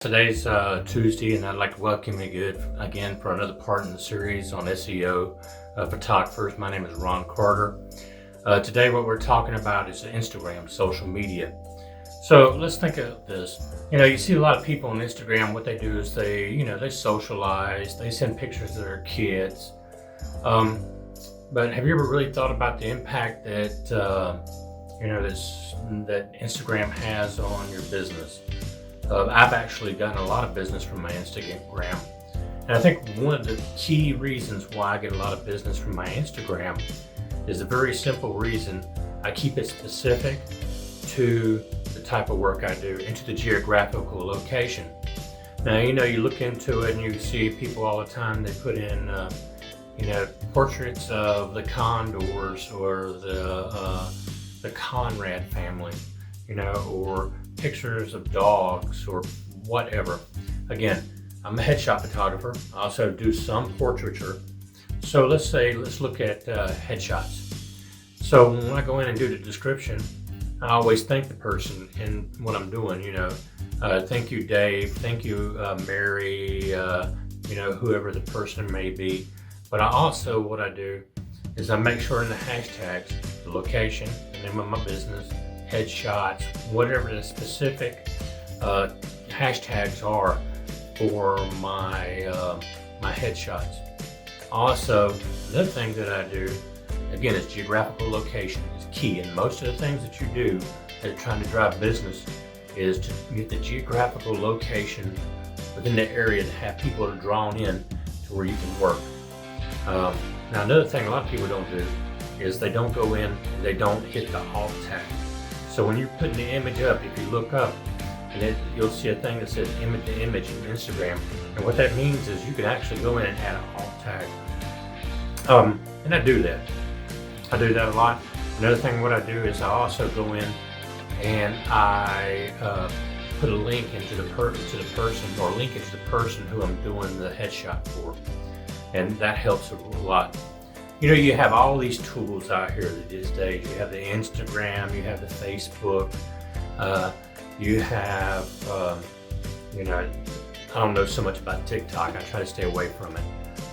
Today's Tuesday, and I'd like to welcome you again for another part in the series on SEO photographers. My name is Ron Carter. Today what we're talking about is Instagram, social media. So let's think of this. You see a lot of people on Instagram, what they do is they socialize, they send pictures of their kids. But have you ever really thought about the impact that, that Instagram has on your business? I've actually gotten a lot of business from my Instagram. And I think one of the key reasons why I get a lot of business from my Instagram is a very simple reason. I keep it specific to the type of work I do and to the geographical location. Now, you look into it and you see people all the time, they put in, portraits of the Condors or the Conrad family, or pictures of dogs or whatever. Again, I'm a headshot photographer. I also do some portraiture. So let's look at headshots. So when I go in and do the description, I always thank the person in what I'm doing. Thank you, Dave. Thank you, Mary. Whoever the person may be. But what I do is I make sure in the hashtags, the location, the name of my business, headshots, whatever the specific hashtags are for my headshots. Also, another thing that I do, again, is geographical location is key. And most of the things that you do that are trying to drive business is to get the geographical location within the area to have people that are drawn in to where you can work. Now, another thing a lot of people don't do is they don't go in and they don't hit the alt tag. So when you're putting the image up, if you look up, and you'll see a thing that says image to image in Instagram. And what that means is you can actually go in and add an alt tag. And I do that. I do that a lot. Another thing what I do is I also go in and I put a link into the person, or link into the person who I'm doing the headshot for. And that helps a lot. You have all these tools out here these days. You have the Instagram, you have the Facebook, you have, I don't know so much about TikTok. I try to stay away from it.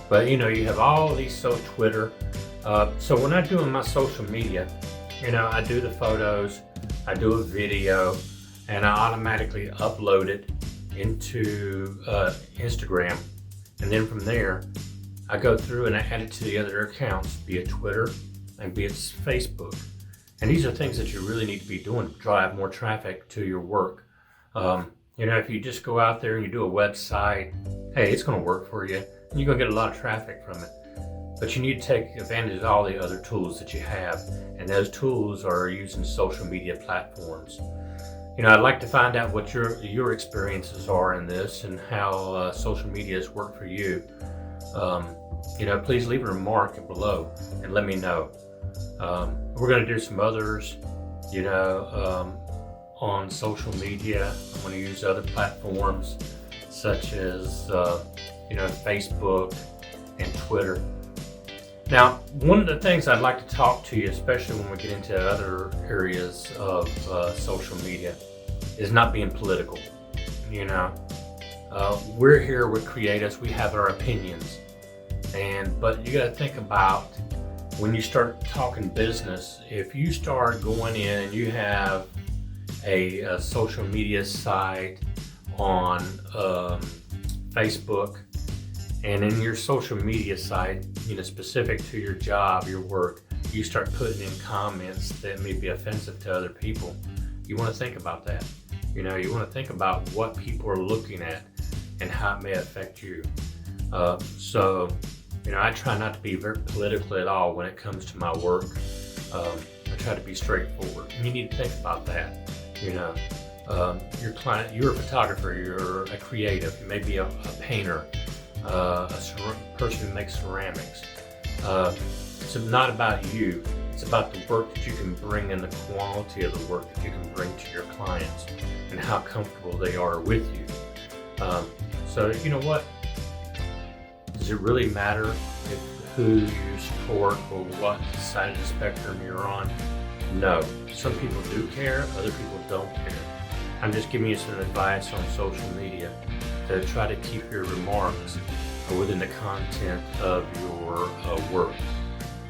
But, you have all these, Twitter. So when I'm doing my social media, I do the photos, I do a video, and I automatically upload it into Instagram. And then from there, I go through and I add it to the other accounts, be it Twitter and be it Facebook. And these are things that you really need to be doing to drive more traffic to your work. If you just go out there and you do a website, hey, it's going to work for you and you're going to get a lot of traffic from it. But you need to take advantage of all the other tools that you have. And those tools are using social media platforms. I'd like to find out what your experiences are in this and how social media has worked for you. Please leave a remark below and let me know. We're going to do some others, on social media. I'm going to use other platforms such as, Facebook and Twitter. Now, one of the things I'd like to talk to you, especially when we get into other areas of social media, is not being political. We're here, we're creatives, we have our opinions. But you got to think about when you start talking business, if you start going in and you have a social media site on Facebook, and in your social media site, specific to your job, your work, you start putting in comments that may be offensive to other people, you want to think about that. You want to think about what people are looking at and how it may affect you. I try not to be very political at all when it comes to my work. I try to be straightforward. You need to think about that. Your client, you're a photographer, you're a creative, you may be a painter, a person who makes ceramics. It's not about you. It's about the work that you can bring and the quality of the work that you can bring to your clients and how comfortable they are with you. You know what? Does it really matter who you support or what side of the spectrum you're on? No. Some people do care, other people don't care. I'm just giving you some advice on social media to try to keep your remarks within the content of your work.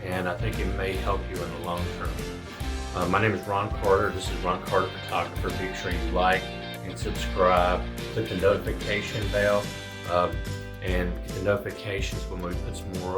And I think it may help you in the long term. My name is Ron Carter. This is Ron Carter Photographer. Make sure you like and subscribe. Click the notification bell and get the notifications when we put some more